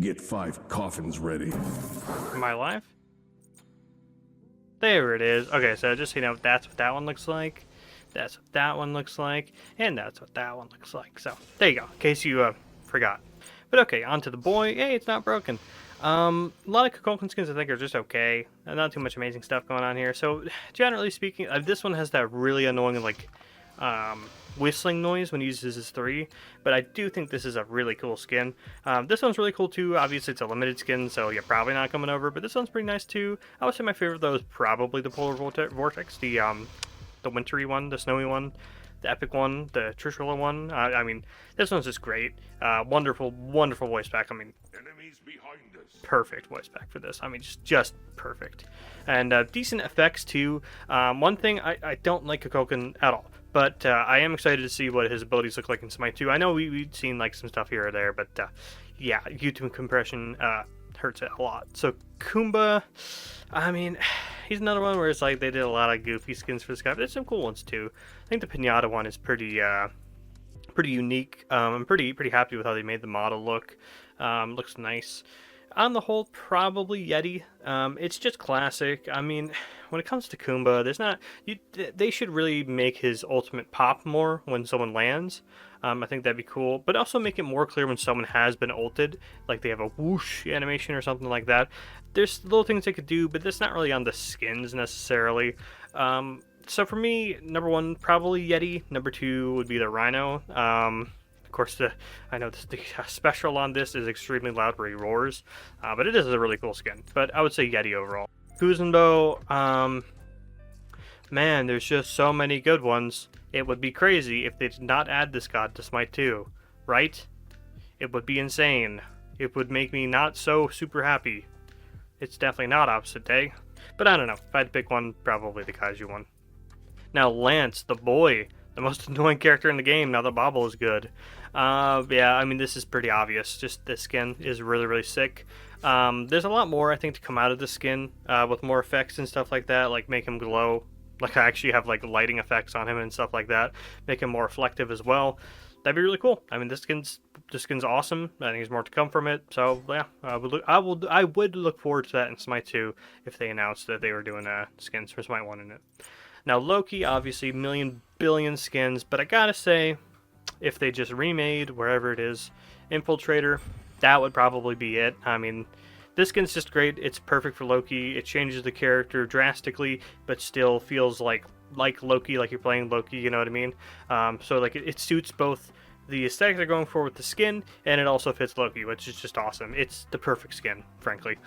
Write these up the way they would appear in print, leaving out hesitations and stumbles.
Get 5 coffins ready. Am I live? There it is. Okay, so just so you know, that's what that one looks like. That's what that one looks like. And that's what that one looks like. So, there you go, in case you forgot. But okay, on to the boy. Hey, it's not broken. A lot of Kukulkan skins I think are just okay. Not too much amazing stuff going on here. So, generally speaking, this one has that really annoying, like, whistling noise when he uses his 3, but I do think this is a really cool skin. This one's really cool too. Obviously it's a limited skin, so you're probably not coming over, but this one's pretty nice too. I would say my favorite though is probably the Polar Vortex, the wintry one, the snowy one, the epic one, the Trishula one. I mean, this one's just great. Wonderful voice pack. I mean, Enemies behind us. perfect voice pack for this. I mean, just perfect. And decent effects too. One thing, I don't like Kukulkan at all. But I am excited to see what his abilities look like in Smite 2. I know we've seen like some stuff here or there, but yeah, YouTube compression hurts it a lot. So Kumbha, I mean, he's another one where it's like they did a lot of goofy skins for this guy, but there's some cool ones too. I think the Pinata one is pretty unique. I'm pretty happy with how they made the model look. Looks nice. On the whole, probably Yeti. It's just classic. I mean, when it comes to Kumbha, there's not... they should really make his ultimate pop more when someone lands. I think that'd be cool. But also make it more clear when someone has been ulted. Like they have a whoosh animation or something like that. There's little things they could do, but that's not really on the skins necessarily. So for me, number 1, probably Yeti. Number 2 would be the Rhino. Of course, I know the special on this is extremely loud where he roars, but it is a really cool skin. But I would say Yeti overall. Kuzenbo, man, there's just so many good ones. It would be crazy if they did not add this god to Smite 2, right? It would be insane. It would make me not so super happy. It's definitely not opposite day, but I don't know. If I had to pick one, probably the Kaiju one. Now, Lance, the boy. The most annoying character in the game, now that Bobble is good. Yeah, I mean, this is pretty obvious. Just this skin is really, really sick. There's a lot more, I think, to come out of this skin with more effects and stuff like that, like make him glow. Like, I actually have, like, lighting effects on him and stuff like that. Make him more reflective as well. That'd be really cool. I mean, this skin's awesome. I think there's more to come from it. So, yeah, I would look forward to that in Smite 2 if they announced that they were doing skins for Smite 1 in it. Now, Loki, obviously, billion skins, but I gotta say, if they just remade, wherever it is, Infiltrator, that would probably be it. I mean, this skin's just great. It's perfect for Loki. It changes the character drastically, but still feels like Loki, like you're playing Loki, you know what I mean? So, like, it suits both the aesthetic they're going for with the skin, and it also fits Loki, which is just awesome. It's the perfect skin, frankly.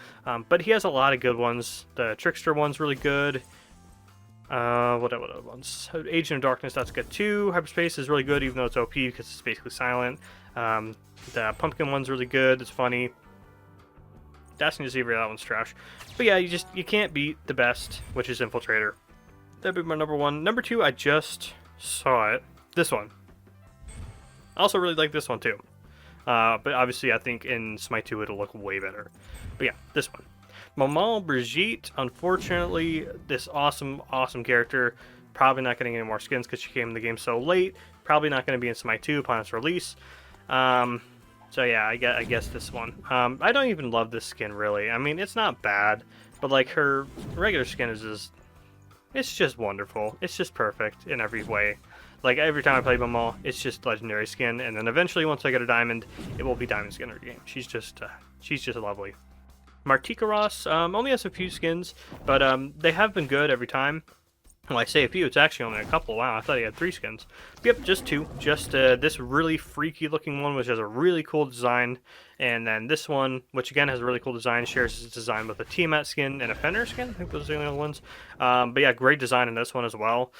But he has a lot of good ones. The Trickster one's really good. What other ones? Agent of Darkness, that's good too. Hyperspace is really good, even though it's OP because it's basically silent. The Pumpkin one's really good. It's funny. Destiny Deceiver, that one's trash. But yeah, you can't beat the best, which is Infiltrator. That'd be my number 1. Number 2, I just saw it. This one. I also really like this one too. But obviously, I think in Smite 2 it'll look way better. But yeah, this one. Maman Brigitte, unfortunately, this awesome character, probably not getting any more skins because she came in the game so late. Probably not going to be in Smite 2 upon its release. So yeah, I guess this one. I don't even love this skin, really. I mean, it's not bad, but like her regular skin is it's just wonderful. It's just perfect in every way. Like, every time I play Maman, it's just legendary skin, and then eventually, once I get a diamond, it will be diamond skin every game. She's just lovely. Martikaros only has a few skins, but they have been good every time. Well, I say a few, it's actually only a couple. Wow, I thought he had 3 skins. But yep, just 2. Just this really freaky looking one, which has a really cool design. And then this one, which again has a really cool design, shares its design with a Tiamat skin and a Fenrir skin. I think those are the only ones. But yeah, great design in this one as well.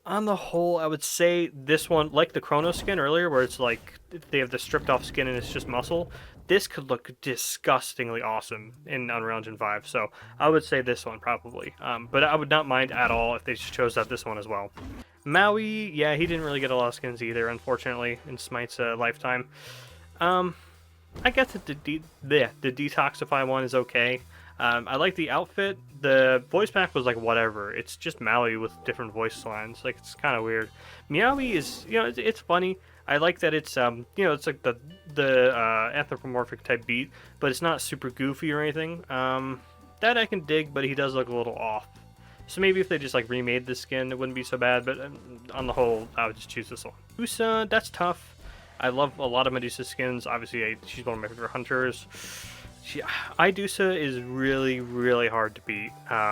On the whole, I would say this one, like the Chronos skin earlier, where it's like they have the stripped off skin and it's just muscle, this could look disgustingly awesome in Unreal Engine 5. So I would say this one probably. But I would not mind at all if they just chose out this one as well. Maui, yeah, he didn't really get a lot of skins either, unfortunately, in Smite's lifetime. I guess that the Detoxify one is okay. I like the outfit. The voice pack was like whatever. It's just Maui with different voice lines. Like, it's kind of weird. Meowie is, you know, it's funny. I like that it's it's like the anthropomorphic type beat, but it's not super goofy or anything. That I can dig, but he does look a little off. So maybe if they just like remade this skin, it wouldn't be so bad. But on the whole, I would just choose this one. Medusa, that's tough. I love a lot of Medusa skins. Obviously, she's one of my favorite hunters. Medusa is really, really hard to beat.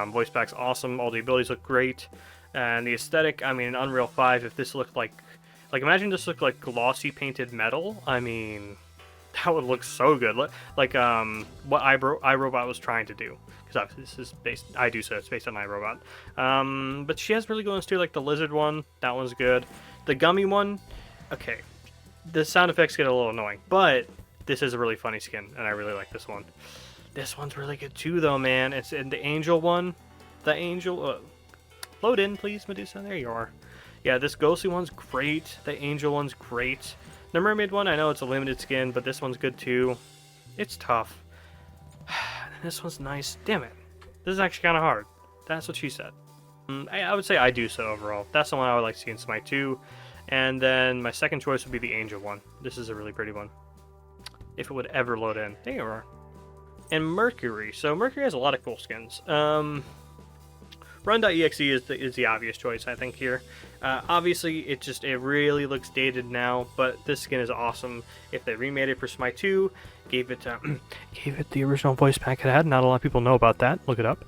Voice pack's awesome. All the abilities look great. And the aesthetic, I mean, in Unreal 5, if this looked like imagine this looked like glossy painted metal. I mean, that would look so good. Like what iRobot was trying to do. Because obviously this is based, Medusa, it's based on iRobot. But she has really good ones too, like the lizard one. That one's good. The gummy one, okay. The sound effects get a little annoying, but this is a really funny skin, and I really like this one. This one's really good too, though, man. It's in the angel one. The angel... load in, please, Medusa. There you are. Yeah, this ghostly one's great. The angel one's great. The mermaid one, I know it's a limited skin, but this one's good too. It's tough. This one's nice. Damn it. This is actually kind of hard. That's what she said. I would say I do so overall. That's the one I would like to see in Smite 2. And then my second choice would be the angel one. This is a really pretty one. If it would ever load in. There you are. And Mercury. So Mercury has a lot of cool skins. Run.exe is the obvious choice, I think, here. Obviously, it really looks dated now, but this skin is awesome. If they remade it for Smite 2, gave it the original voice pack it had. Not a lot of people know about that. Look it up.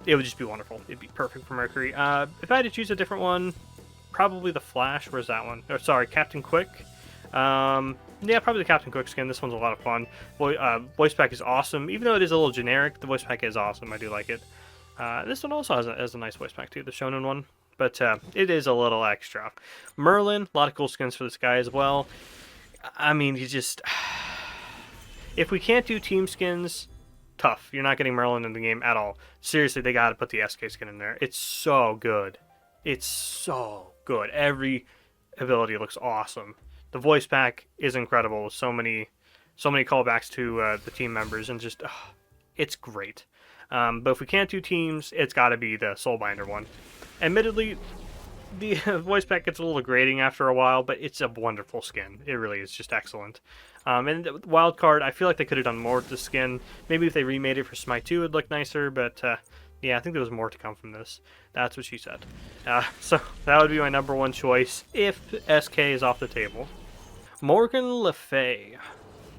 It would just be wonderful. It'd be perfect for Mercury. If I had to choose a different one, probably the Flash. Where's that one? Oh, sorry, Captain Quick. Yeah, probably the Captain Quick skin. This one's a lot of fun. Voice pack is awesome. Even though it is a little generic, the voice pack is awesome. I do like it. This one also has a nice voice pack too, the Shonen one. But it is a little extra. Merlin, a lot of cool skins for this guy as well. I mean, you just... If we can't do team skins, tough. You're not getting Merlin in the game at all. Seriously, they gotta put the SK skin in there. It's so good. It's so good. Every ability looks awesome. The voice pack is incredible. So many callbacks to the team members, and just it's great. But if we can't do teams, it's got to be the Soulbinder one. Admittedly, the voice pack gets a little grating after a while, but it's a wonderful skin. It really is just excellent. And the Wildcard, I feel like they could have done more with the skin. Maybe if they remade it for Smite 2, it'd look nicer, but yeah, I think there was more to come from this. That's what she said. So that would be my number one choice if SK is off the table. Morgan Le Fay,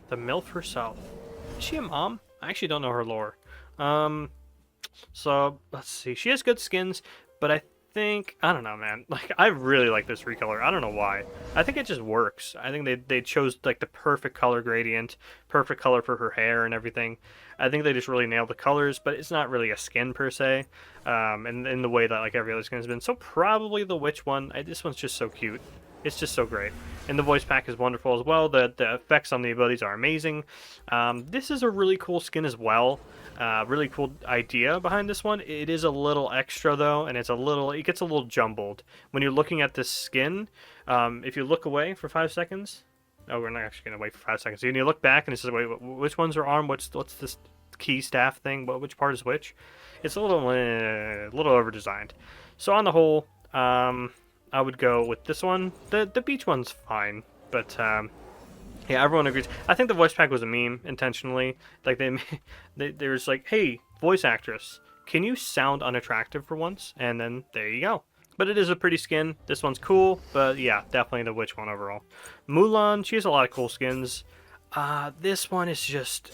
the MILF herself. Is she a mom? I actually don't know her lore. So let's see. She has good skins, but I don't know, man. Like, I really like this recolor. I don't know why. I think it just works. I think they chose like the perfect color gradient, perfect color for her hair and everything. I think they just really nailed the colors, but it's not really a skin per se. And in the way that like every other skin has been. So probably the witch one. This one's just so cute. It's just so great. And the voice pack is wonderful as well. The effects on the abilities are amazing. This is a really cool skin as well. Really cool idea behind this one. It is a little extra though, and it gets a little jumbled. When you're looking at this skin, if you look away for 5 seconds, oh, we're not actually going to wait for 5 seconds. And you look back and it says, wait, which one's are arm? What's this key staff thing? Which part is which? It's a little over-designed. So on the whole, I would go with this one. The beach one's fine, but yeah, everyone agrees. I think the voice pack was a meme intentionally. Like they was like, hey, voice actress, can you sound unattractive for once? And then there you go. But it is a pretty skin. This one's cool, but yeah, definitely the witch one overall. Mulan, she has a lot of cool skins. This one is just,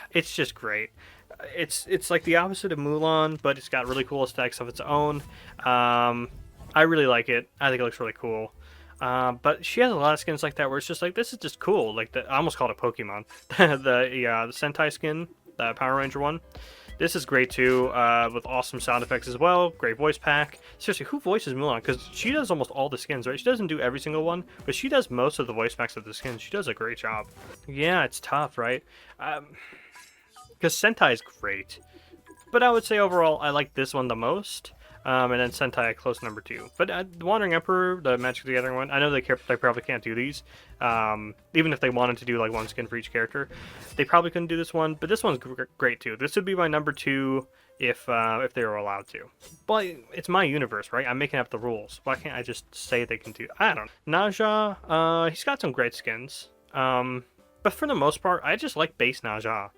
it's just great. It's like the opposite of Mulan, but it's got really cool aesthetics of its own. I really like it. I think it looks really cool. But she has a lot of skins like that where it's just like, this is just cool. Like, I almost called it Pokemon. the Sentai skin, the Power Ranger one. This is great too, with awesome sound effects as well. Great voice pack. Seriously, who voices Mulan? Because she does almost all the skins, right? She doesn't do every single one, but she does most of the voice packs of the skins. She does a great job. Yeah, it's tough, right? Because Sentai is great. But I would say overall, I like this one the most. And then Sentai a close number 2. But the Wandering Emperor, the Magic the Gathering one, I know they probably can't do these. Even if they wanted to do like one skin for each character, they probably couldn't do this one. But this one's great too. This would be my number 2 if they were allowed to. But it's my universe, right? I'm making up the rules. Why can't I just say they can do? I don't know. Naja, he's got some great skins. But for the most part, I just like base Naja.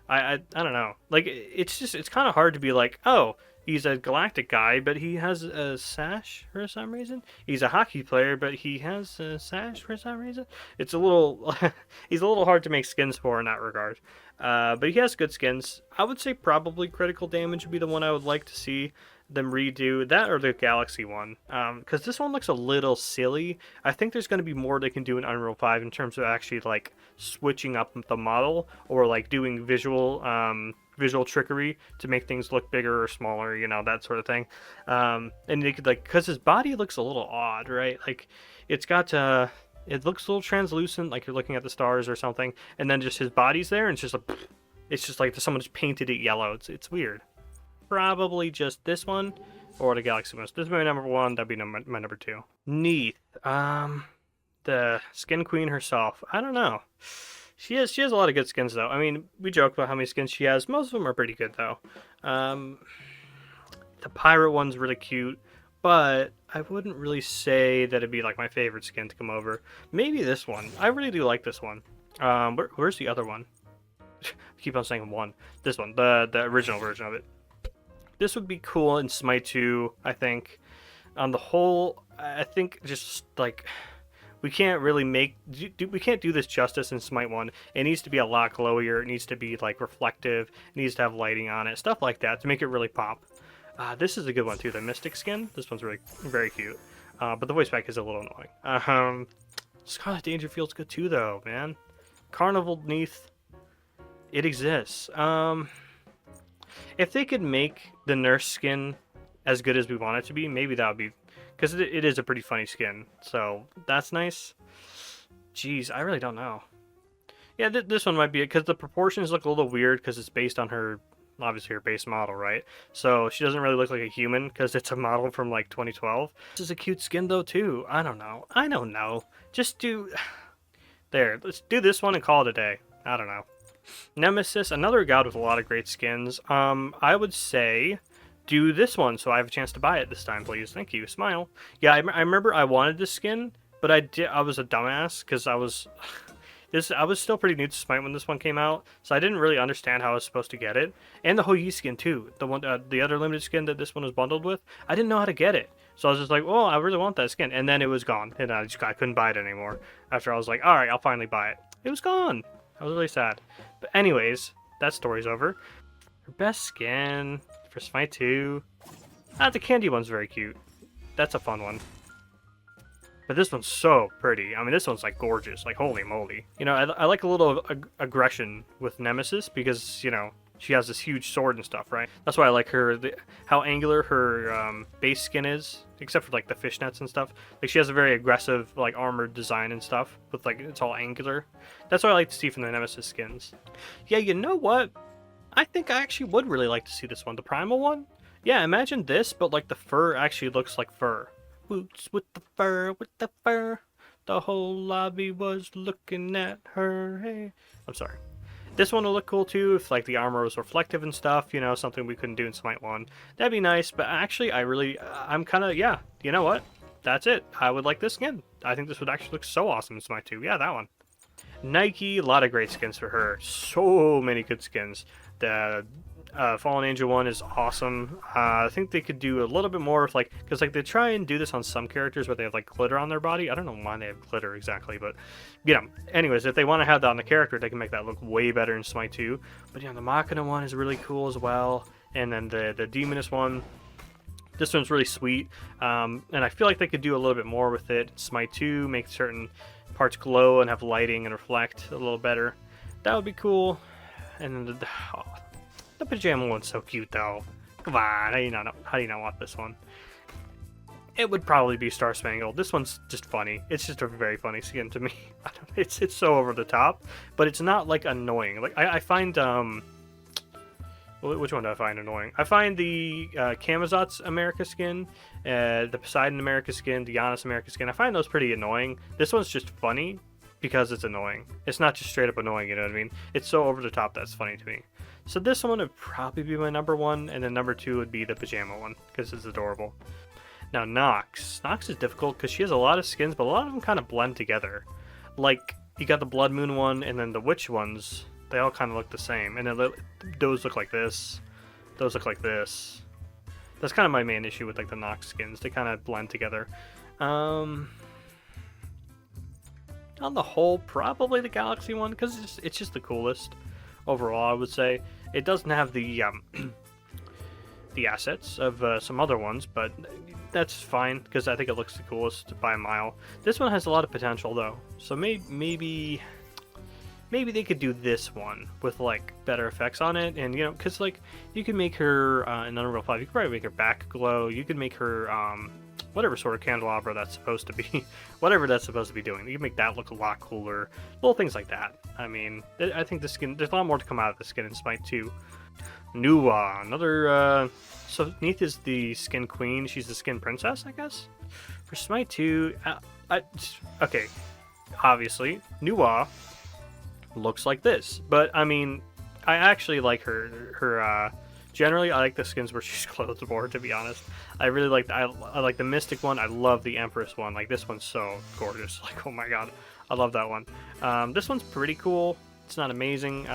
I don't know. Like, it's kind of hard to be like, oh, he's a galactic guy, but he has a sash for some reason. He's a hockey player, but he has a sash for some reason. It's a little, he's a little hard to make skins for in that regard. But he has good skins. I would say probably critical damage would be the one I would like to see them redo, that or the Galaxy one, because this one looks a little silly. I think there's going to be more they can do in Unreal 5 in terms of actually like switching up the model or like doing visual trickery to make things look bigger or smaller, you know, that sort of thing. And they could like, because his body looks a little odd, right? Like it's got it looks a little translucent, like you're looking at the stars or something, and then just his body's there, and it's just like someone just painted it yellow. It's weird. Probably just this one or the Galaxy one. This is my number one. That'd be my number two. Neith, the Skin Queen herself. I don't know. She has a lot of good skins though. I mean, we joke about how many skins she has. Most of them are pretty good though. The pirate one's really cute, but I wouldn't really say that it'd be like my favorite skin to come over. Maybe this one. I really do like this one. Where's the other one? I keep on saying one. This one, the original version of it. This would be cool in Smite 2, I think. On the whole, I think just like we can't really we can't do this justice in Smite 1. It needs to be a lot glowier. It needs to be like reflective. It needs to have lighting on it, stuff like that to make it really pop. This is a good one too, the Mystic skin. This one's really very cute, but the voice pack is a little annoying. Scarlet Dangerfield's good too, though, man. Carnival Neith, it exists. If they could make the nurse skin as good as we want it to be, maybe that would be... Because it is a pretty funny skin, so that's nice. Jeez, I really don't know. Yeah, this one might be it, because the proportions look a little weird, because it's based on her, obviously her base model, right? So she doesn't really look like a human, because it's a model from, like, 2012. This is a cute skin, though, too. I don't know. Just do... There, let's do this one and call it a day. I don't know. Nemesis, another god with a lot of great skins. I would say do this one so I have a chance to buy it this time, please. Thank you. Smile. Yeah, I remember I wanted this skin, but I was a dumbass because I was still pretty new to Smite when this one came out, so I didn't really understand how I was supposed to get it. And the Hou skin too, the one, the other limited skin that this one was bundled with. I didn't know how to get it, so I was just like, "Oh, I really want that skin," and then it was gone, and I couldn't buy it anymore. After I was like, "All right, I'll finally buy it." It was gone. I was really sad. But anyways, that story's over. Her best skin for Smite 2. The candy one's very cute. That's a fun one. But this one's so pretty. I mean, this one's like gorgeous. Like, holy moly. You know, I like a little aggression with Nemesis because, you know, she has this huge sword and stuff, right? That's why I like her, how angular her base skin is, except for like the fishnets and stuff. Like she has a very aggressive like armored design and stuff, with like it's all angular. That's what I like to see from the Nemesis skins. Yeah, you know what? I think I actually would really like to see this one, the Primal one. Yeah, imagine this, but like the fur actually looks like fur. Boots with the fur, with the fur. The whole lobby was looking at her. Hey, I'm sorry. This one will look cool too if like the armor was reflective and stuff, you know, something we couldn't do in Smite 1. That'd be nice, but actually I'm kind of, yeah, you know what? That's it. I would like this skin. I think this would actually look so awesome in Smite 2. Yeah, that one. Nike, a lot of great skins for her. So many good skins. The Fallen Angel one is awesome. I think they could do a little bit more with like, because like they try and do this on some characters where they have like glitter on their body. I don't know why they have glitter exactly, but you know, anyways, if they want to have that on the character, they can make that look way better in Smite 2. But yeah, the Machina one is really cool as well, and then the Demoness one, this one's really sweet. And I feel like they could do a little bit more with it in Smite 2, make certain parts glow and have lighting and reflect a little better. That would be cool. And then the pajama one's so cute, though. Come on, how do you not want this one? It would probably be Star Spangled. This one's just funny. It's just a very funny skin to me. It's so over the top, but it's not like annoying. Like I find which one do I find annoying? I find the Camazotz America skin, the Poseidon America skin, the Giannis America skin. I find those pretty annoying. This one's just funny because it's annoying. It's not just straight up annoying, you know what I mean? It's so over the top that's funny to me. So this one would probably be my number 1, and then number 2 would be the pajama one, because it's adorable. Now Nox. Nox is difficult because she has a lot of skins, but a lot of them kind of blend together. Like, you got the Blood Moon one, and then the Witch ones, they all kind of look the same. And then those look like this. Those look like this. That's kind of my main issue with like the Nox skins. They kind of blend together. On the whole, probably the Galaxy one, because it's just the coolest. Overall, I would say. It doesn't have the the assets of some other ones, but that's fine because I think it looks the coolest by a mile. This one has a lot of potential though, so maybe they could do this one with like better effects on it, and you know, because like you can make her in Unreal 5, you could probably make her back glow. You could make her whatever sort of candelabra that's supposed to be, whatever that's supposed to be doing. You can make that look a lot cooler. Little things like that. I mean, I think the skin. There's a lot more to come out of the skin in Smite 2. Nuwa, another. So Neith is the skin queen. She's the skin princess, I guess. For Smite 2, okay, obviously Nuwa looks like this, but I mean, I actually like her. Generally, I like the skins where she's clothed more. To be honest, I really like. I like the Mystic one. I love the Empress one. Like this one's so gorgeous. Like, oh my god, I love that one. This one's pretty cool. It's not amazing.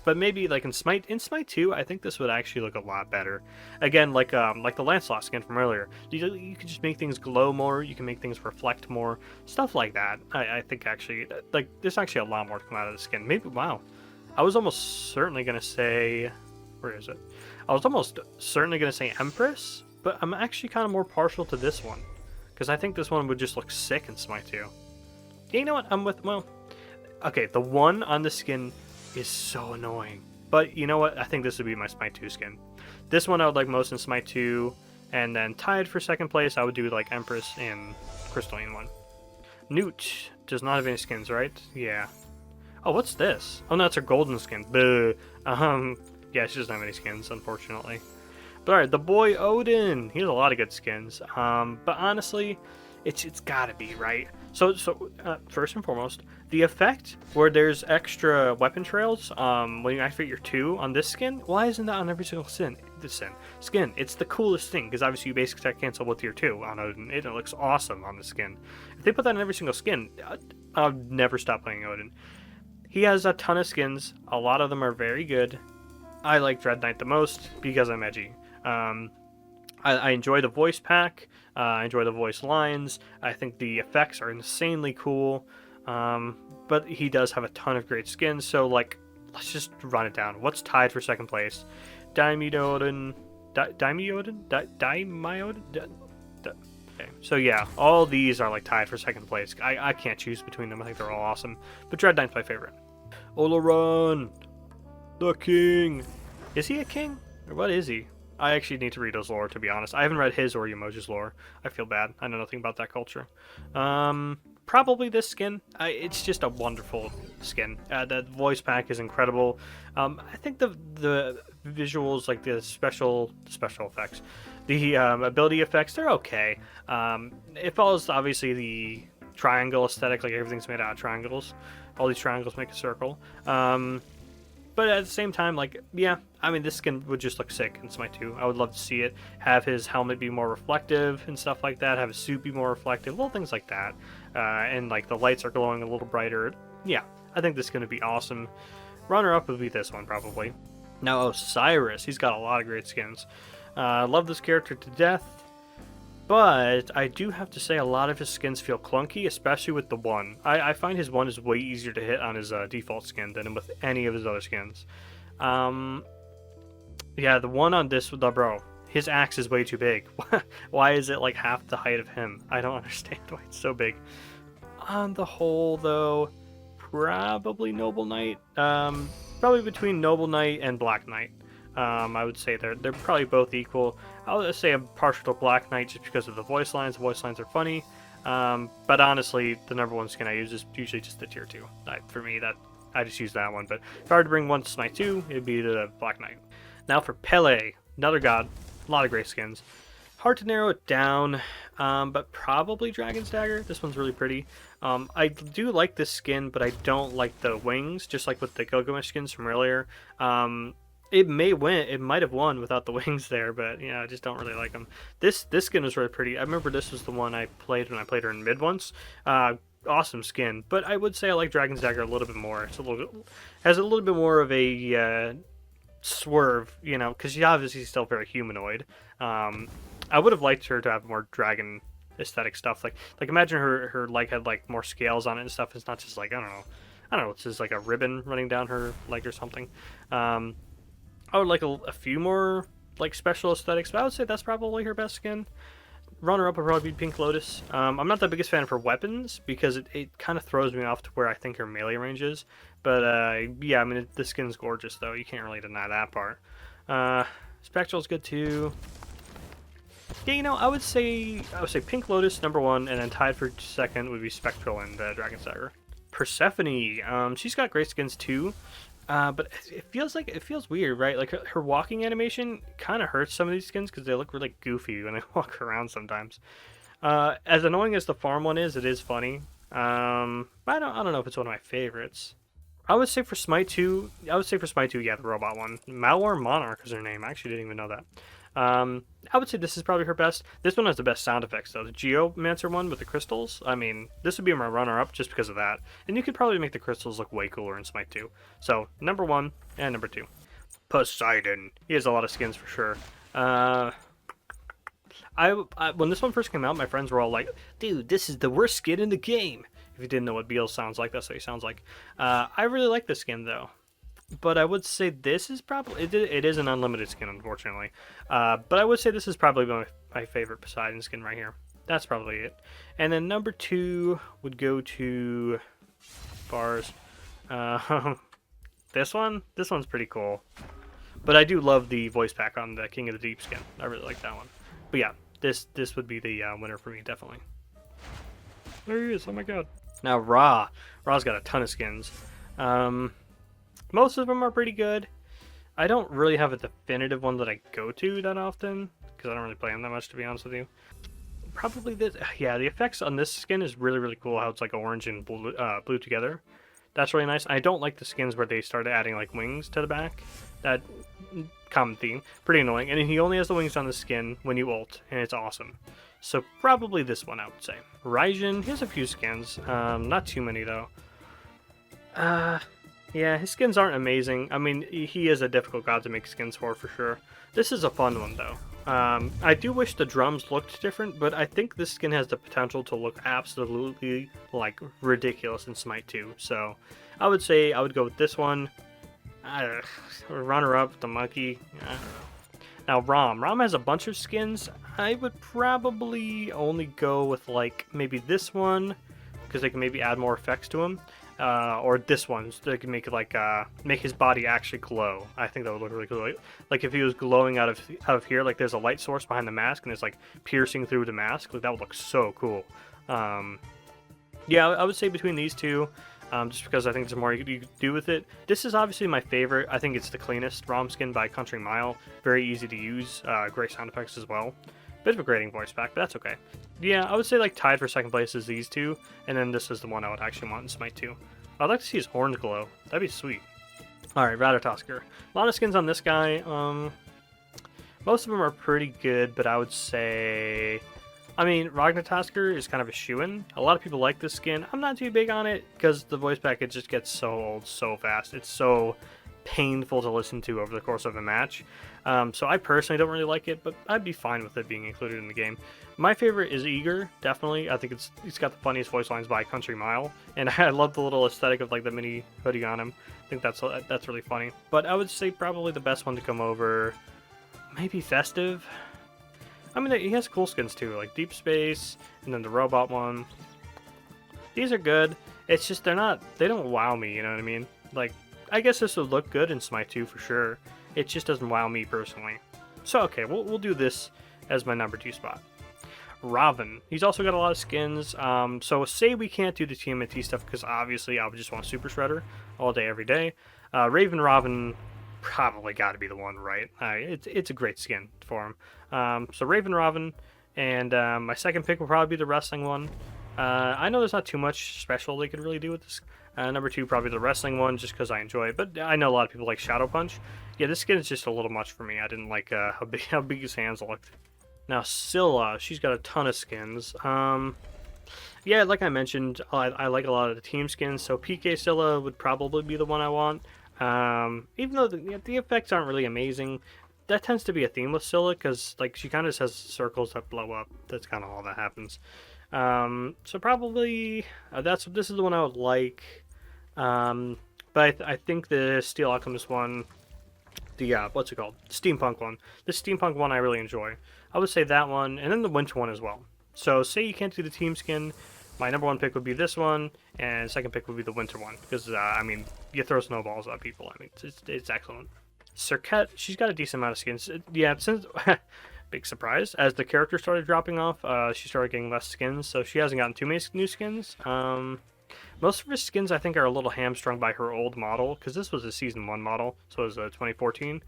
But maybe like in Smite 2, I think this would actually look a lot better. Again, like the Lancelot skin from earlier, you can just make things glow more. You can make things reflect more, stuff like that. I think actually, like there's actually a lot more to come out of the skin. Maybe wow, I was almost certainly gonna say, where is it? I was almost certainly gonna say Empress, but I'm actually kind of more partial to this one because I think this one would just look sick in Smite 2. Yeah, you know what? I'm with okay, the one on the skin is so annoying. But you know what? I think this would be my Smite 2 skin. This one I would like most in Smite 2, and then tied for second place, I would do like Empress and Crystalline one. Newt does not have any skins, right? Yeah. Oh, what's this? Oh, no, it's her golden skin. Boo. Yeah, she doesn't have any skins, unfortunately. But alright, the boy Odin. He has a lot of good skins. But honestly, it's gotta be, right? So first and foremost, the effect where there's extra weapon trails when you activate your 2 on this skin, why isn't that on every single skin? It's the coolest thing, because obviously you basic attack cancel with your 2 on Odin. It looks awesome on the skin. If they put that on every single skin, I'll never stop playing Odin. He has a ton of skins. A lot of them are very good. I like Dread Knight the most because I'm edgy. I enjoy the voice pack. I enjoy the voice lines. I think the effects are insanely cool. But he does have a ton of great skins. So, like, let's just run it down. What's tied for second place? Daimyodin. Okay. So, yeah, all these are, like, tied for second place. I can't choose between them. I think they're all awesome. But Dread Knight's my favorite. Olorun, the king. Is he a king? Or what is he? I actually need to read his lore, to be honest. I haven't read his or Yamoji's lore. I feel bad. I know nothing about that culture. Probably this skin. It's just a wonderful skin. The voice pack is incredible. I think the visuals, like the special effects, the ability effects, they're okay. It follows, obviously, the triangle aesthetic. Like, everything's made out of triangles. All these triangles make a circle. But at the same time, like, yeah, I mean, this skin would just look sick in Smite 2. I would love to see it. Have his helmet be more reflective and stuff like that. Have his suit be more reflective. Little things like that. And, like, the lights are glowing a little brighter. Yeah, I think this is going to be awesome. Runner-up would be this one, probably. Now, Osiris. He's got a lot of great skins. I love this character to death. But I do have to say a lot of his skins feel clunky, especially with the 1. I find his 1 is way easier to hit on his default skin than with any of his other skins. Yeah, the 1 on this, bro, his axe is way too big. Why is it like half the height of him? I don't understand why it's so big. On the whole, though, probably Noble Knight. Probably between Noble Knight and Black Knight. I would say they're probably both equal. I'll just say I'm partial to Black Knight just because of the voice lines. The voice lines are funny. But honestly, the number 1 skin I use is usually just the tier 2. For me, I just use that one. But if I were to bring one to Smite 2, it'd be the Black Knight. Now for Pele, another god. A lot of great skins. Hard to narrow it down, but probably Dragon's Dagger. This one's really pretty. I do like this skin, but I don't like the wings, just like with the Gilgamesh skins from earlier. It may win. It might have won without the wings there, but I just don't really like them. This skin was really pretty. I remember this was the one I played when I played her in mid once. Awesome skin, but I would say I like Dragon's Dagger a little bit more. It's a little bit, has a little bit more of a swerve, because she's obviously still very humanoid. I would have liked her to have more dragon aesthetic stuff. Like imagine her leg had like more scales on it and stuff. It's not just like I don't know. It's just like a ribbon running down her leg or something. I would like a few more like special aesthetics, but I would say that's probably her best skin. Runner-up would probably be Pink Lotus. I'm not the biggest fan of her weapons because it kind of throws me off to where I think her melee range is. But yeah, I mean the skin's gorgeous though. You can't really deny that part. Spectral's good too. Yeah, I would say Pink Lotus number 1, and then tied for second would be Spectral and Dragon's Dagger. Persephone, she's got great skins too. But it feels weird, right? Like her walking animation kind of hurts some of these skins because they look really goofy when they walk around sometimes. As annoying as the farm one is, it is funny. But I don't know if it's one of my favorites. I would say for Smite 2, yeah, the robot one. Malwar Monarch is her name. I actually didn't even know that. I would say this is probably her best. This one has the best sound effects though. The Geomancer one with the crystals. I mean, this would be my runner-up just because of that. And you could probably make the crystals look way cooler in Smite 2. So number 1 and number 2. Poseidon. He has a lot of skins for sure. When this one first came out, my friends were all like, "Dude, this is the worst skin in the game." If you didn't know what Beal sounds like, that's what he sounds like. I really like this skin though. But I would say this is probably... It is an unlimited skin, unfortunately. But I would say this is probably my favorite Poseidon skin right here. That's probably it. And then number 2 would go to... Bars. This one's pretty cool. But I do love the voice pack on the King of the Deep skin. I really like that one. But yeah, this would be the winner for me, definitely. There he is, oh my god. Now Ra. Ra's got a ton of skins. Most of them are pretty good. I don't really have a definitive one that I go to that often, because I don't really play them that much, to be honest with you. Probably this. Yeah, the effects on this skin is really, really cool, how it's like orange and blue together. That's really nice. I don't like the skins where they started adding like wings to the back. That common theme. Pretty annoying. And he only has the wings on the skin when you ult, and it's awesome. So probably this one, I would say. Raijin, he has a few skins. Not too many, though. Yeah, his skins aren't amazing. I mean, he is a difficult god to make skins for sure. This is a fun one, though. I do wish the drums looked different, but I think this skin has the potential to look absolutely, like, ridiculous in Smite 2. So, I would say I would go with this one. Runner-up, the monkey. I don't know. Now, Ram has a bunch of skins. I would probably only go with, like, maybe this one, because they can maybe add more effects to him. Or this one, so they can make it like make his body actually glow. I think that would look really cool. Like if he was glowing out of here, like there's a light source behind the mask and it's like piercing through the mask. Like that would look so cool. Yeah, I would say between these two, just because I think there's more you could do with it. This is obviously my favorite. I think it's the cleanest ROM skin by Country Mile. Very easy to use. Great sound effects as well. Bit of a grating voice pack, but that's okay. Yeah, I would say like tied for second place is these two, and then this is the one I would actually want in Smite 2. I'd like to see his horns glow. That'd be sweet. Alright, Ratataskr. A lot of skins on this guy. Most of them are pretty good, but I would say... I mean, Ratataskr is kind of a shoo-in. A lot of people like this skin. I'm not too big on it, because the voice package just gets so old so fast. It's so painful to listen to over the course of a match. So I personally don't really like it, but I'd be fine with it being included in the game. My favorite is Eager, definitely. I think it's got the funniest voice lines by Country Mile, and I love the little aesthetic of like the mini hoodie on him. I think that's really funny. But I would say probably the best one to come over, maybe Festive. I mean, he has cool skins too, like Deep Space, and then the robot one. These are good. It's just they don't wow me, you know what I mean? Like, I guess this would look good in Smite 2 for sure. It just doesn't wow me personally. So, okay, we'll do this as my number 2 spot. Raven. He's also got a lot of skins. So, say we can't do the TMNT stuff because obviously I would just want Super Shredder all day, every day. Raven probably got to be the one, right? It's a great skin for him. So, Raven, and my second pick will probably be the wrestling one. I know there's not too much special they could really do with this. Number 2, probably the wrestling one, just because I enjoy it. But I know a lot of people like Shadow Punch. Yeah, this skin is just a little much for me. I didn't like how big his hands looked. Now Scylla, she's got a ton of skins. Yeah, like I mentioned, I like a lot of the team skins. So PK Scylla would probably be the one I want. Even though the effects aren't really amazing, that tends to be a theme with Scylla, because like she kind of just has circles that blow up. That's kind of all that happens. So probably this is the one I would like. But I think the Steel Alchemist one, the what's it called? Steampunk one. The steampunk one I really enjoy. I would say that one, and then the winter one as well. So say you can't do the team skin, my number 1 pick would be this one, and second pick would be the winter one, because I mean, you throw snowballs at people. I mean, it's excellent. Serqet, she's got a decent amount of skins. Yeah, since big surprise, as the character started dropping off, she started getting less skins, so she hasn't gotten too many new skins. Most of her skins, I think, are a little hamstrung by her old model, because this was a Season 1 model, so it was 2014.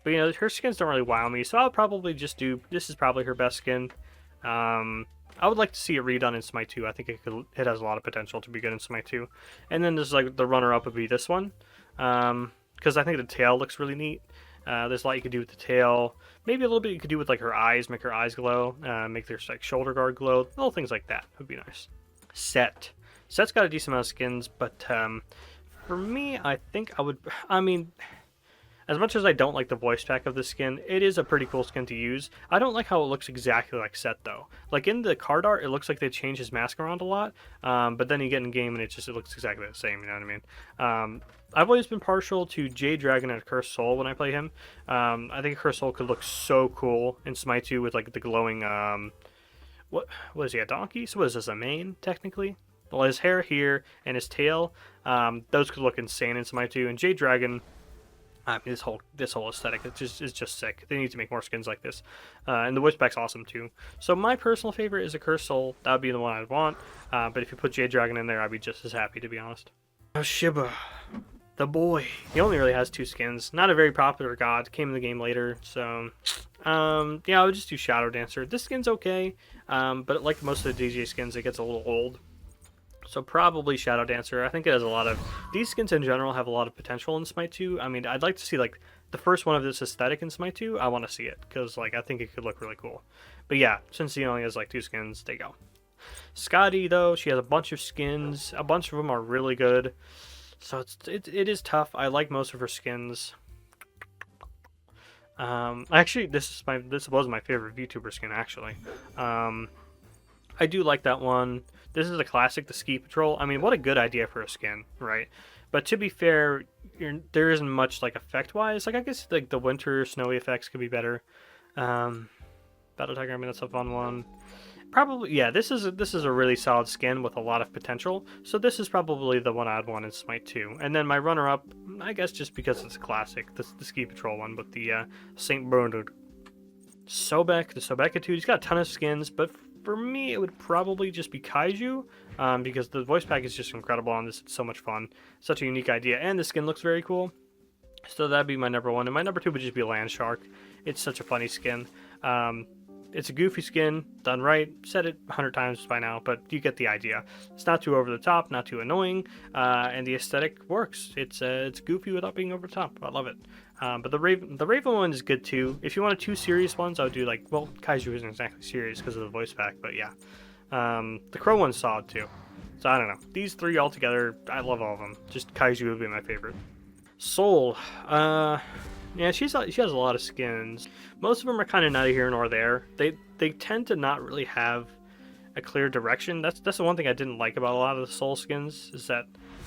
But, you know, her skins don't really wow me, so I'll probably just do... This is probably her best skin. I would like to see it redone in Smite 2. I think it has a lot of potential to be good in Smite 2. And then there's, like, the runner-up would be this one, because I think the tail looks really neat. There's a lot you could do with the tail. Maybe a little bit you could do with, like, her eyes, make her eyes glow, make their, like, shoulder guard glow. Little things like that would be nice. Set's got a decent amount of skins, but for me, I think I mean, as much as I don't like the voice pack of the skin, it is a pretty cool skin to use. I don't like how it looks exactly like Set, though. Like, in the card art, it looks like they change his mask around a lot, but then you get in game and it looks exactly the same, you know what I mean? I've always been partial to Jade Dragon and Cursed Soul when I play him. I think Cursed Soul could look so cool in Smite 2 with, like, the glowing, what is he, a donkey? So what is this, a mane, technically? Well, his hair here and his tail, those could look insane in Smite 2. And Jade Dragon, I mean, this whole aesthetic is just sick. They need to make more skins like this. And the voice pack's awesome too. So my personal favorite is a Cursed Soul. That would be the one I'd want. But if you put Jade Dragon in there, I'd be just as happy, to be honest. Shiva, the boy. He only really has 2 skins. Not a very popular god. Came in the game later, so yeah, I would just do Shadow Dancer. This skin's okay, but like most of the DJ skins, it gets a little old. So probably Shadow Dancer. I think it has a lot of... These skins in general have a lot of potential in Smite 2. I mean, I'd like to see, like, the first one of this aesthetic in Smite 2. I want to see it, because, like, I think it could look really cool. But yeah, since he only has, like, 2 skins, they go. Skadi, though, she has a bunch of skins. A bunch of them are really good. So it is tough. I like most of her skins. Actually, this was my favorite VTuber skin, actually. I do like that one. This is a classic, the Ski Patrol. I mean, what a good idea for a skin, right? But to be fair, there isn't much, like, effect-wise. Like, I guess, like, the winter snowy effects could be better. Battle Tiger, I mean, that's a fun one. Probably, yeah, this is a really solid skin with a lot of potential. So this is probably the one I'd want in Smite 2. And then my runner-up, I guess just because it's a classic, the Ski Patrol one with the St. Bernard. Sobek, the Sobekitude, he's got a ton of skins, but for me, it would probably just be Kaiju, because the voice pack is just incredible on this. It's so much fun. Such a unique idea, and the skin looks very cool. So that'd be my number 1, and my number 2 would just be Land Shark. It's such a funny skin. It's a goofy skin, done right. Said it 100 times by now, but you get the idea. It's not too over the top, not too annoying, and the aesthetic works. It's goofy without being over the top. I love it. But the Raven one is good too. If you wanted 2 serious ones, I would do, like, well, Kaiju isn't exactly serious because of the voice pack, but yeah. The Crow one's solid too. So I don't know. These 3 all together, I love all of them. Just Kaiju would be my favorite. Soul. Yeah, she has a lot of skins. Most of them are kind of neither here nor there. They tend to not really have a clear direction. That's the one thing I didn't like about a lot of the Soul skins, is that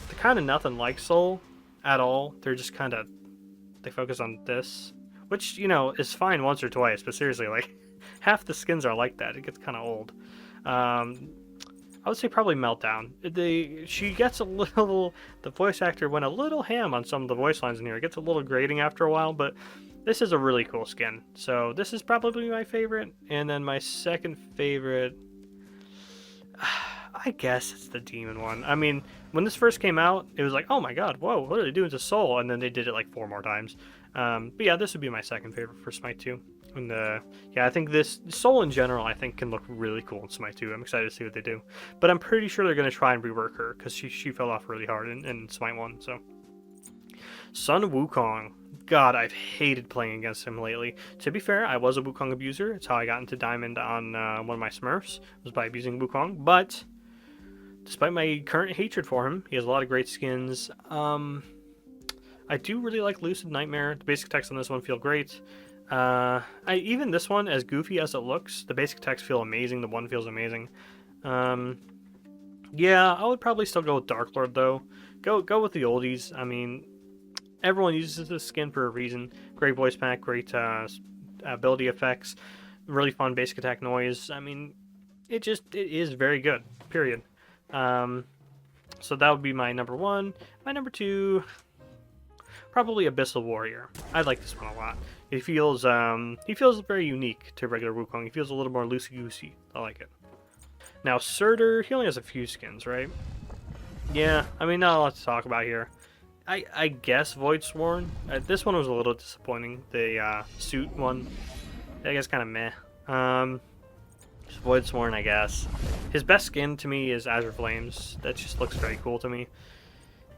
they're kind of nothing like Soul at all. They're just kind of, they focus on this, which, you know, is fine once or twice, but seriously, like, half the skins are like that. It gets kind of old. I would say probably Meltdown. She gets a little... The voice actor went a little ham on some of the voice lines in here. It gets a little grating after a while, but this is a really cool skin. So this is probably my favorite. And then my second favorite... I guess it's the demon one. I mean, when this first came out, it was like, oh my god, whoa, what are they doing to Soul? And then they did it like 4 more times. But yeah, this would be my second favorite for Smite 2. And yeah, I think this Soul in general, I think can look really cool in Smite 2. I'm excited to see what they do. But I'm pretty sure they're going to try and rework her because she fell off really hard in Smite 1. So Sun Wukong. God, I've hated playing against him lately. To be fair, I was a Wukong abuser. It's how I got into Diamond on one of my Smurfs, was by abusing Wukong. But despite my current hatred for him, he has a lot of great skins. I do really like Lucid Nightmare. The basic attacks on this one feel great. Even this one, as goofy as it looks, the basic attacks feel amazing. The one feels amazing. Yeah, I would probably still go with Dark Lord, though. Go with the oldies. I mean, everyone uses this skin for a reason. Great voice pack, great ability effects, really fun basic attack noise. I mean, it is very good, period. So that would be my number 1. My number 2, probably Abyssal Warrior. I like this one a lot. He feels very unique to regular Wukong. He feels a little more loosey-goosey. I like it. Now, Surtur, he only has a few skins, right? Yeah, I mean, not a lot to talk about here. I guess Void Sworn. This one was a little disappointing. The suit one, I guess, kind of meh. Void Sworn, I guess. His best skin to me is Azure Flames. That just looks very cool to me.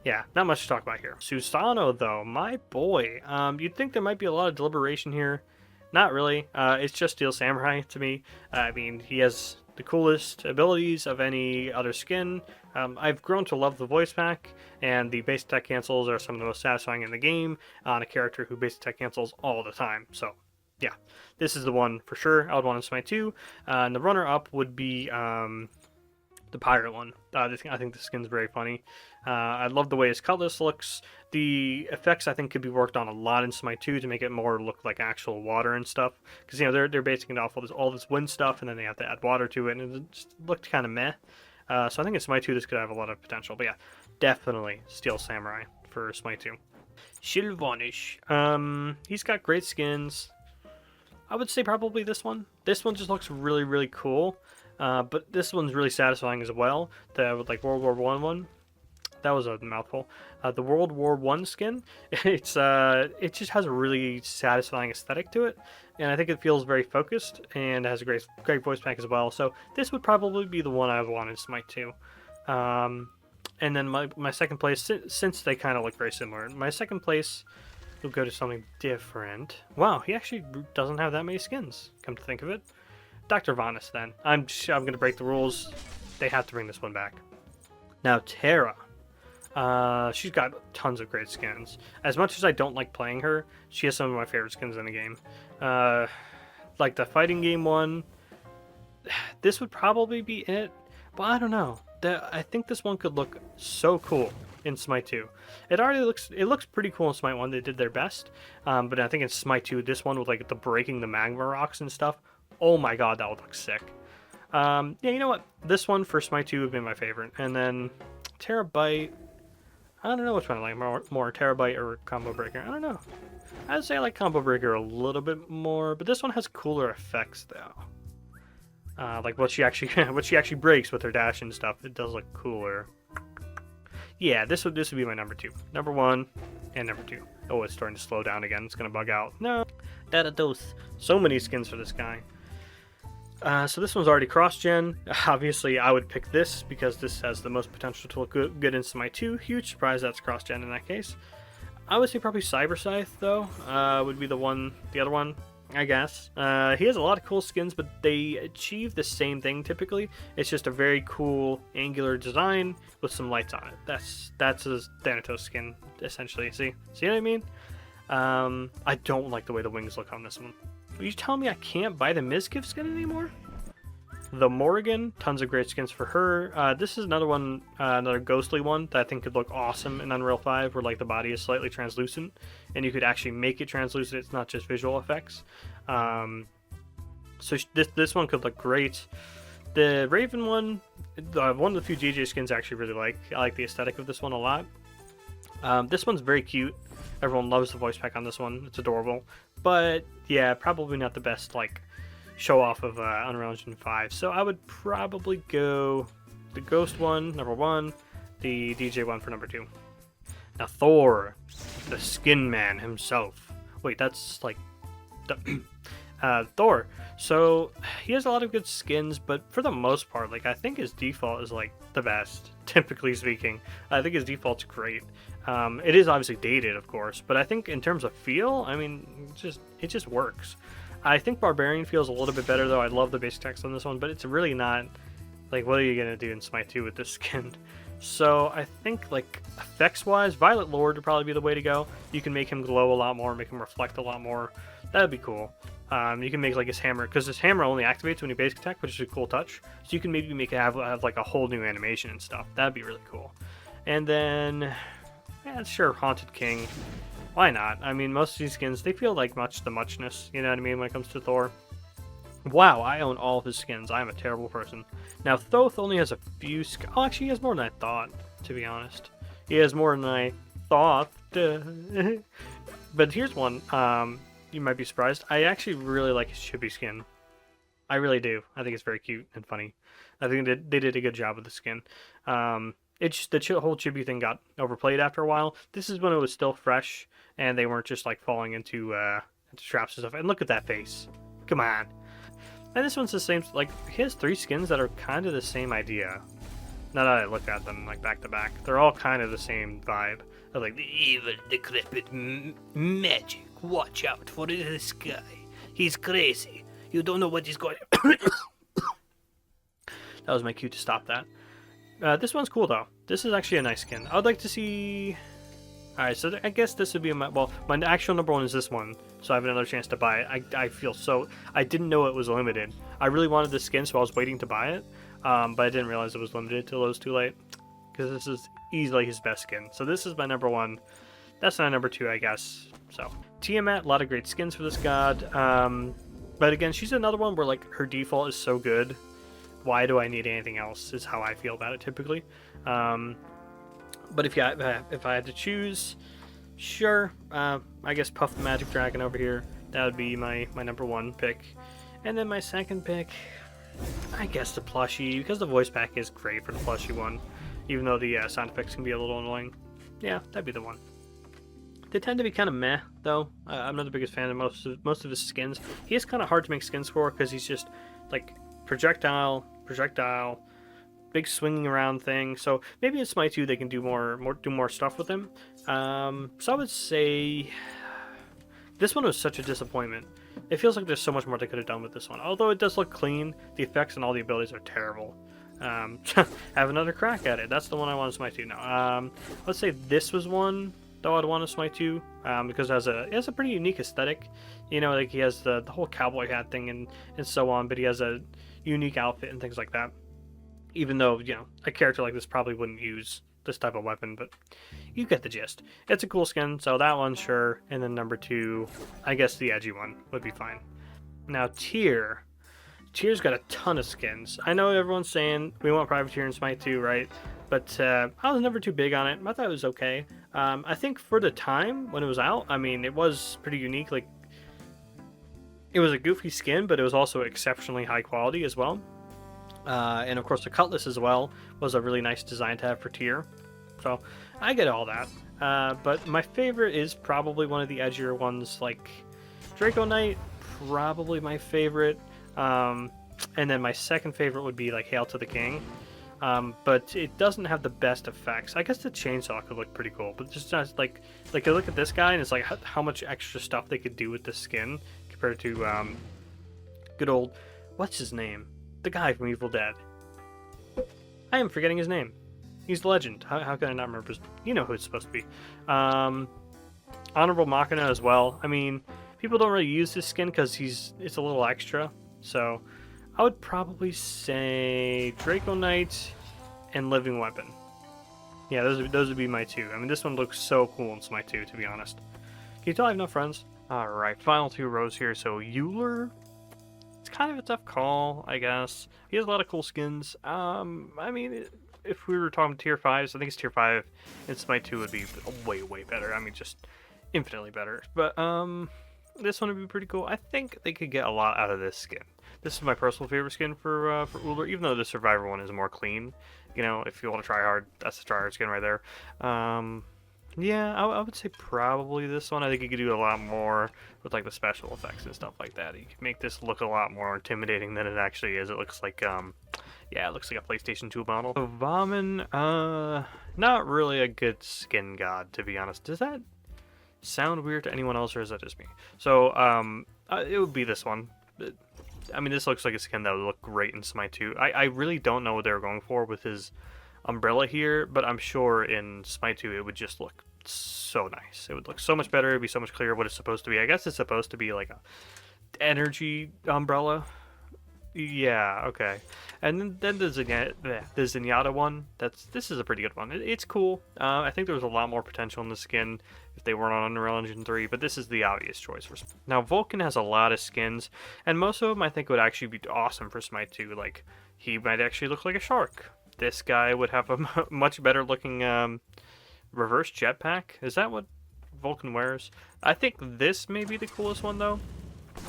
Yeah, not much to talk about here. Susanoo, though, my boy. You'd think there might be a lot of deliberation here. Not really. It's just Steel Samurai to me. I mean, he has the coolest abilities of any other skin. I've grown to love the voice pack, and the base attack cancels are some of the most satisfying in the game on a character who base attack cancels all the time. So, yeah, this is the one for sure. I would want in Smite 2. And the runner-up would be the pirate one. I think the skin's very funny. I love the way his cutlass looks. The effects, I think, could be worked on a lot in Smite 2 to make it more look like actual water and stuff. Because, you know, they're basing it off all this wind stuff, and then they have to add water to it, and it just looked kind of meh. So I think in Smite 2 this could have a lot of potential. But yeah, definitely Steel Samurai for Smite 2. Sylvanish. He's got great skins. I would say probably this one. This one just looks really, really cool. But this one's really satisfying as well. The like World War I one. That was a mouthful. The World War I skin, it just has a really satisfying aesthetic to it, and I think it feels very focused and has a great voice pack as well. So this would probably be the one I would want in Smite 2. And then my second place, since they kind of look very similar, my second place will go to something different. Wow, he actually doesn't have that many skins, come to think of it. Dr. Vanis, then. I'm going to break the rules. They have to bring this one back. Now, Terra. She's got tons of great skins. As much as I don't like playing her, she has some of my favorite skins in the game. Like the fighting game one, this would probably be it, but I don't know. I think this one could look so cool in Smite 2. It looks pretty cool in Smite 1. They did their best, but I think in Smite 2, this one with like the breaking the magma rocks and stuff, oh my god, that would look sick. Yeah, you know what? This one for Smite 2 would be my favorite. And then Terabyte, I don't know which one I like more, Terabyte or Combo Breaker. I don't know. I'd say I like Combo Breaker a little bit more, but this one has cooler effects though. Like what she actually breaks with her dash and stuff. It does look cooler. Yeah, this would be my number 2. Number 1 and number 2. Oh, it's starting to slow down again. It's gonna bug out. No. So many skins for this guy. So this one's already cross-gen. Obviously, I would pick this because this has the most potential to look good in Smite 2. Huge surprise that's cross-gen in that case. I would say probably Cyber Scythe, though, would be the other one, I guess. He has a lot of cool skins, but they achieve the same thing typically. It's just a very cool angular design with some lights on it. That's his Thanatos skin, essentially. See what I mean? I don't like the way the wings look on this one. Are you telling me I can't buy the Mizkif skin anymore? The Morrigan, tons of great skins for her. This is another one, another ghostly one that I think could look awesome in Unreal 5, where like the body is slightly translucent, and you could actually make it translucent. It's not just visual effects. So this one could look great. The Raven one, one of the few JJ skins I actually really like. I like the aesthetic of this one a lot. This one's very cute. Everyone loves the voice pack on this one. It's adorable. But yeah, probably not the best like show off of Unreal Engine 5. So I would probably go the Ghost one, number 1, the DJ one for number 2. Now Thor, the Skin Man himself. Wait, that's like Thor. So he has a lot of good skins, but for the most part, like I think his default is like the best. Typically speaking, I think his default's great. It is obviously dated, of course, but I think in terms of feel, I mean, it just works. I think Barbarian feels a little bit better though. I love the basic text on this one, but it's really not like what are you gonna do in Smite 2 with this skin? So I think like effects wise, Violet Lord would probably be the way to go. You can make him glow a lot more, make him reflect a lot more. That'd be cool. You can make like his hammer, because his hammer only activates when you basic attack, which is a cool touch. So you can maybe make it have like a whole new animation and stuff. That'd be really cool. And then, yeah, sure, Haunted King. Why not? I mean, most of these skins, they feel like the muchness, you know what I mean, when it comes to Thor. Wow, I own all of his skins. I'm a terrible person. Now, Thoth only has a few Oh, actually, he has more than I thought, to be honest. He has more than I thought. But here's one. You might be surprised. I actually really like his chibi skin. I really do. I think it's very cute and funny. I think they did a good job with the skin. It's just the whole chibi thing got overplayed after a while. This is when it was still fresh, and they weren't just like falling into traps and stuff. And look at that face. Come on. And this one's the same. Like he has 3 skins that are kind of the same idea. Now that I look at them like back to back, they're all kind of the same vibe. They're like the evil, decrepit magic. Watch out for this guy. He's crazy. You don't know what he's going. That was my cue to stop that. This one's cool though. This is actually a nice skin. I would like to see. All right, so I guess this would be my actual number 1 is this one, so I have another chance to buy it. I feel so. I didn't know it was limited. I really wanted this skin, so I was waiting to buy it, but I didn't realize it was limited till it was too late. Because this is easily his best skin. So this is my number 1. That's my number 2, I guess. So Tiamat, a lot of great skins for this god. But again, she's another one where like her default is so good. Why do I need anything else? Is how I feel about it typically. But if I had to choose, sure. I guess Puff the Magic Dragon over here. That would be my number 1 pick. And then my second pick, I guess the plushie, because the voice pack is great for the plushie one. Even though the sound effects can be a little annoying. Yeah, that'd be the one. They tend to be kind of meh, though. I'm not the biggest fan of most of his skins. He is kind of hard to make skins for, because he's just, like, projectile, big swinging around thing. So maybe in Smite 2 they can do more stuff with him. So I would say this one was such a disappointment. It feels like there's so much more they could have done with this one. Although it does look clean, the effects and all the abilities are terrible. Have another crack at it. That's the one I want to Smite 2 now. Let's say this was one though I'd want to Smite 2, because it has a pretty unique aesthetic. You know, like he has the whole cowboy hat thing and so on, but he has a unique outfit and things like that. Even though, you know, a character like this probably wouldn't use this type of weapon, but you get the gist. It's a cool skin, so that one, sure. And then number 2, I guess the edgy one would be fine. Now, Tyr's got a ton of skins. I know everyone's saying we want Privateer in Smite 2, right? But I was never too big on it. I thought it was okay. I think for the time when it was out, I mean, it was pretty unique. Like, it was a goofy skin, but it was also exceptionally high quality as well. And of course the cutlass as well was a really nice design to have for Tyr. So I get all that. But my favorite is probably one of the edgier ones, like Draco Knight, probably my favorite. And then my second favorite would be like Hail to the King. But it doesn't have the best effects. I guess the chainsaw could look pretty cool, but just not like you look at this guy and it's like how much extra stuff they could do with the skin compared to good old, what's his name? The guy from Evil Dead. I am forgetting his name. He's the legend. How can I not remember his... You know who it's supposed to be. Honorable Machina as well. I mean, people don't really use this skin because it's a little extra. So, I would probably say Draco Knight and Living Weapon. Yeah, those would be my 2. I mean, this one looks so cool in Smite 2, to be honest. Can you tell I have no friends? Alright, final 2 rows here. So, Euler... It's kind of a tough call, I guess. He has a lot of cool skins. I mean, if we were talking tier 5s, I think it's tier 5, and Smite 2 would be way, way better. I mean, just infinitely better. But, this one would be pretty cool. I think they could get a lot out of this skin. This is my personal favorite skin for Uller, even though the Survivor one is more clean You know, if you want to try hard, that's the tryhard skin right there. Yeah, I would say probably this one. I think you could do a lot more with like the special effects and stuff like that. You can make this look a lot more intimidating than it actually is. It looks like yeah, it looks like a PlayStation 2 model. So Vaman, not really a good skin god, to be honest. Does that sound weird to anyone else, or is that just me? So it would be this one. I mean, this looks like a skin that would look great in Smite 2. I really don't know what they were going for with his umbrella here, but I'm sure in Smite 2 it would just look so nice. It would look so much better. It'd be so much clearer what it's supposed to be. I guess it's supposed to be like a energy umbrella. Yeah, okay. And then the Zenyatta one. This is a pretty good one. It's cool. I think there was a lot more potential in the skin if they weren't on Unreal Engine 3, but this is the obvious choice for. Now Vulcan has a lot of skins, and most of them I think would actually be awesome for Smite 2. Like, he might actually look like a shark. This guy would have a much better looking reverse jetpack. Is that what Vulcan wears? I think this may be the coolest one though.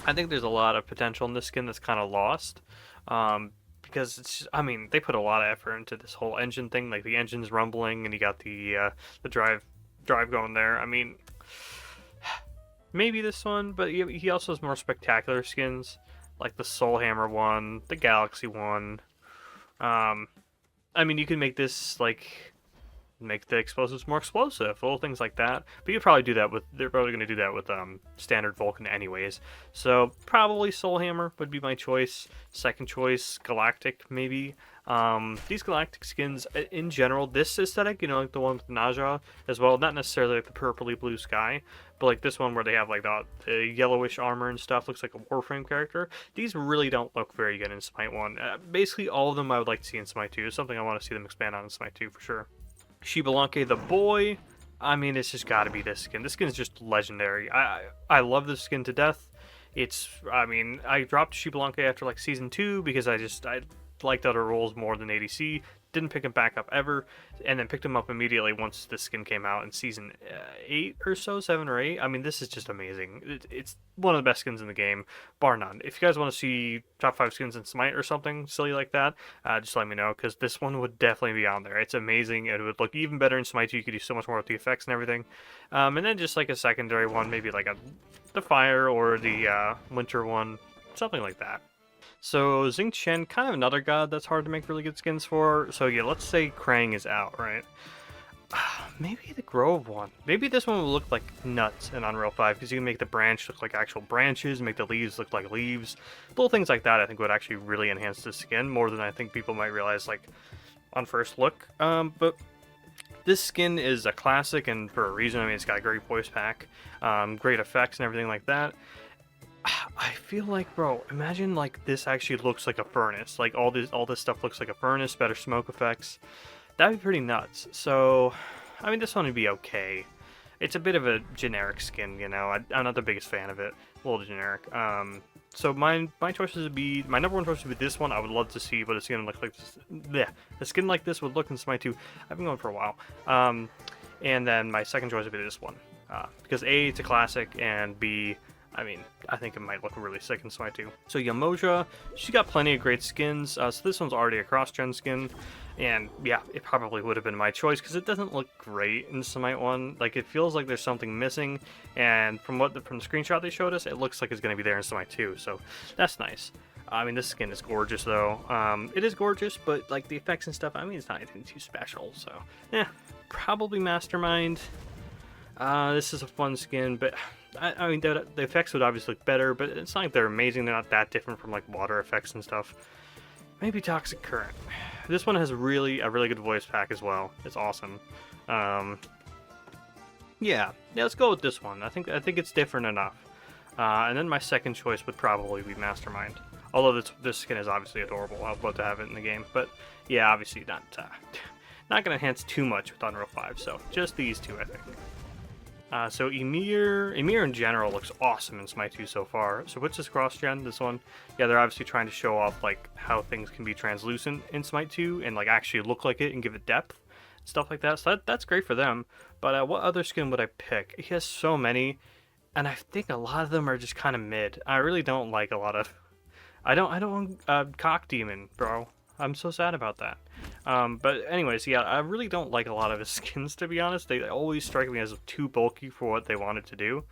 I think there's a lot of potential in this skin that's kind of lost, because it's just, I mean, they put a lot of effort into this whole engine thing. Like, the engine's rumbling, and you got the drive going there. I mean, maybe this one, but he also has more spectacular skins, like the Soul Hammer one, the Galaxy one. I mean, you can make this make the explosives more explosive, little things like that. But you'd probably do that with, they're probably going to do that with standard Vulcan anyways. So probably Soul Hammer would be my choice. Second choice, Galactic maybe. These Galactic skins in general, this aesthetic, you know, like the one with Naja as well, not necessarily like the purpley blue sky, but like this one where they have like the yellowish armor and stuff, looks like a Warframe character. These really don't look very good in Smite 1. Basically all of them I would like to see in Smite 2. It's something I want to see them expand on in Smite 2 for sure. Xbalanque the boy, I mean, it's just got to be this skin. This skin is just legendary. I love this skin to death. I mean, I dropped Xbalanque after like season 2 because I liked other roles more than ADC. Didn't pick him back up ever, and then picked him up immediately once this skin came out in season 8 or so, 7 or 8. I mean, this is just amazing. It's one of the best skins in the game, bar none. If you guys want to see top 5 skins in Smite or something silly like that, just let me know, because this one would definitely be on there. It's amazing. It would look even better in Smite 2. You could do so much more with the effects and everything. And then just like a secondary one, maybe like the fire or the winter one, something like that. So Xing Tian, kind of another god that's hard to make really good skins for. So yeah, let's say Krang is out, right? Maybe the Grove one. Maybe this one will look like nuts in Unreal 5, because you can make the branch look like actual branches, make the leaves look like leaves. Little things like that I think would actually really enhance the skin, more than I think people might realize like on first look. But this skin is a classic, and for a reason. I mean, it's got a great voice pack, great effects and everything like that. I feel like, bro, imagine like this actually looks like a furnace. Like all this stuff looks like a furnace, better smoke effects. That'd be pretty nuts. So, I mean, this one would be okay. It's a bit of a generic skin, you know. I'm not the biggest fan of it. A little generic. So my choices would be, my number one choice would be this one. I would love to see what a skin look like. A skin like this would look in Smite 2. I've been going for a while. And then my second choice would be this one, because A, it's a classic, and B, I mean, I think it might look really sick in Smite 2. So Yamoja, she got plenty of great skins. So this one's already a cross-gen skin. And yeah, it probably would have been my choice, because it doesn't look great in Smite 1. Like, it feels like there's something missing. And from the screenshot they showed us, it looks like it's going to be there in Smite 2. So that's nice. I mean, this skin is gorgeous, though. It is gorgeous, but like the effects and stuff, I mean, it's not anything too special. So yeah, probably Mastermind. This is a fun skin, but I mean, the effects would obviously look better, but it's not like they're amazing. They're not that different from like water effects and stuff. Maybe Toxic Current. This one has a really good voice pack as well. It's awesome. Yeah, let's go with this one. I think it's different enough. And then my second choice would probably be Mastermind. Although this skin is obviously adorable. I'd love to have it in the game, but yeah, obviously not going to enhance too much with Unreal 5. So just these two, I think. So Ymir in general looks awesome in Smite 2 so far. So what's this cross-gen, this one? Yeah, they're obviously trying to show off like how things can be translucent in Smite 2 and like actually look like it and give it depth, stuff like that. So that's great for them. But what other skin would I pick? He has so many, and I think a lot of them are just kind of mid. I really don't like a lot of. I don't want Cock Demon, bro. I'm so sad about that. But anyways, yeah, I really don't like a lot of his skins, to be honest. They always strike me as too bulky for what they wanted to do.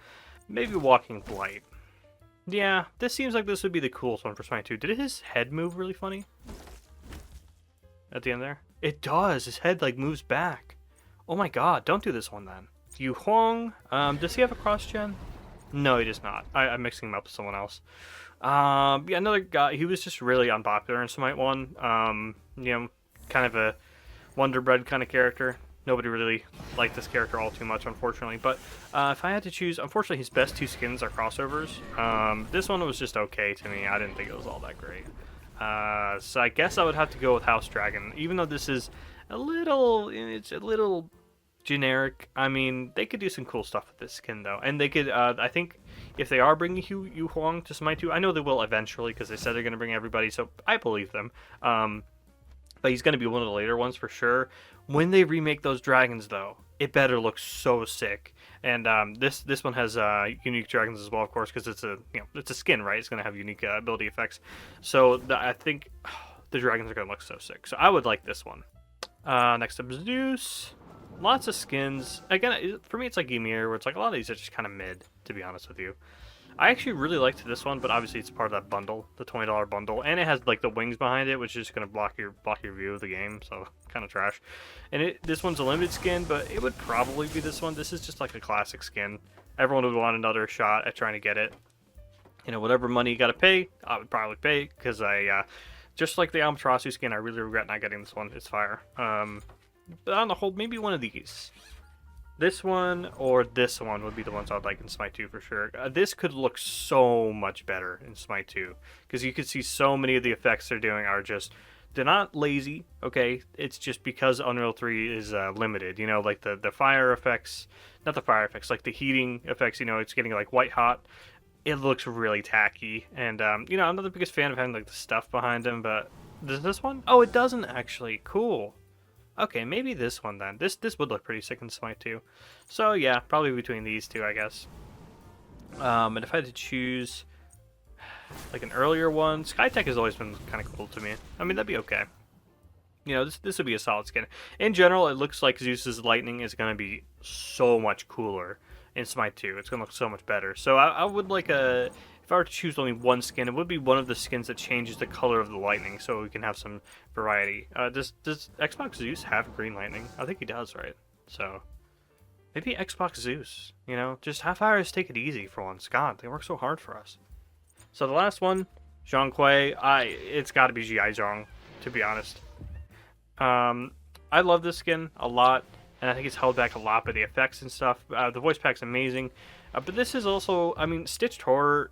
Maybe Walking Blight. Yeah, this seems like this would be the coolest one for Smite 2. Did his head move really funny? At the end there? It does. His head, like, moves back. Oh my god, don't do this one then. Yu Huang, does he have a cross-gen? No, he does not. I'm mixing him up with someone else. Yeah, another guy, he was just really unpopular in Smite 1. You know, kind of a Wonder Bread kind of character. Nobody really liked this character all too much, unfortunately. But if I had to choose, unfortunately, his best two skins are crossovers. This one was just okay to me. I didn't think it was all that great. So I guess I would have to go with House Dragon, even though this is it's a little generic. I mean, they could do some cool stuff with this skin, though. And they could, I think, if they are bringing Yu Huang to Smite 2, I know they will eventually, because they said they're going to bring everybody, so I believe them. But he's going to be one of the later ones for sure. When they remake those dragons, though, it better look so sick. And this one has unique dragons as well, of course, because it's a skin, right? It's going to have unique ability effects. So I think the dragons are going to look so sick. So I would like this one. Next up is Zeus. Lots of skins. Again, for me, it's like Ymir, where it's like a lot of these are just kind of mid, to be honest with you. I actually really liked this one, but obviously it's part of that bundle, the $20 bundle, and it has like the wings behind it, which is just gonna block your view of the game, so kind of trash. And this one's a limited skin, but it would probably be this one. This is just like a classic skin. Everyone would want another shot at trying to get it. You know, whatever money you gotta pay, I would probably pay, because I just like the Amaterasu skin, I really regret not getting this one. It's fire. But on the whole, maybe one of these. This one or this one would be the ones I'd like in Smite 2 for sure. This could look so much better in Smite 2, because you could see so many of the effects they're doing are just, they're not lazy, okay? It's just because Unreal 3 is limited, you know, like the fire effects, not the fire effects, like the heating effects, you know, it's getting like white hot. It looks really tacky, and you know, I'm not the biggest fan of having like the stuff behind them, but does this one? Oh, it doesn't actually. Cool. Okay, maybe this one then. This would look pretty sick in Smite 2. So yeah, probably between these two, I guess. And if I had to choose like an earlier one, Skytech has always been kind of cool to me. I mean, that'd be okay. You know, this would be a solid skin. In general, it looks like Zeus's lightning is going to be so much cooler in Smite 2. It's going to look so much better. So I would like if I were to choose only one skin, it would be one of the skins that changes the color of the lightning, so we can have some variety. Does Xbox Zeus have green lightning? I think he does, right? So maybe Xbox Zeus. You know, just have Iris take it easy for once. God, they work so hard for us. So the last one, Zhong Kui. It's got to be G.I. Zhong, to be honest. I love this skin a lot, and I think it's held back a lot by the effects and stuff. The voice pack's amazing, but this is also, I mean, Stitched Horror.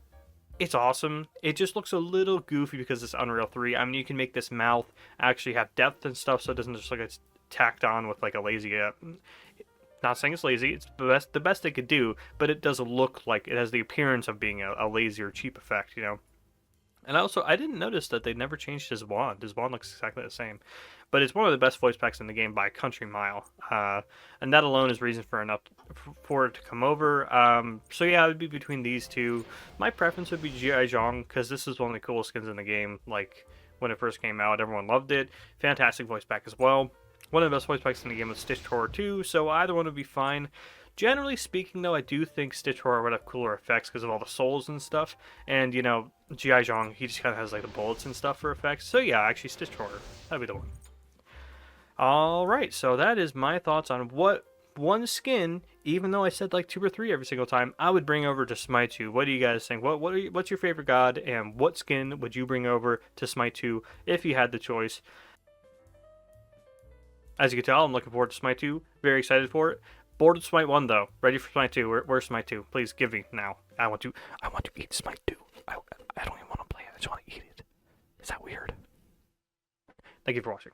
It's awesome. It just looks a little goofy because it's Unreal 3. I mean, you can make this mouth actually have depth and stuff, so it doesn't just look like it's tacked on with like a lazy. Not saying it's lazy. It's the best they could do, but it does look like it has the appearance of being a lazy or cheap effect, you know. And also, I didn't notice that they never changed his wand. His wand looks exactly the same. But it's one of the best voice packs in the game by a country mile. And that alone is reason for enough for it to come over. So yeah, it would be between these two. My preference would be G.I. Zhong, because this is one of the coolest skins in the game. Like, when it first came out, everyone loved it. Fantastic voice pack as well. One of the best voice packs in the game was Stitched Horror 2, so either one would be fine. Generally speaking, though, I do think Stitch Horror would have cooler effects because of all the souls and stuff. And, you know, G.I. Zhong, he just kind of has, like, the bullets and stuff for effects. So, yeah, actually, Stitch Horror. That'd be the one. Alright, so that is my thoughts on what one skin, even though I said, like, 2 or 3 every single time, I would bring over to Smite 2. What do you guys think? What's your favorite god, and what skin would you bring over to Smite 2 if you had the choice? As you can tell, I'm looking forward to Smite 2. Very excited for it. Bored of Smite 1, though. Ready for Smite 2. Where's Smite 2? Please give me now. I want to eat Smite 2. I don't even want to play it. I just want to eat it. Is that weird? Thank you for watching.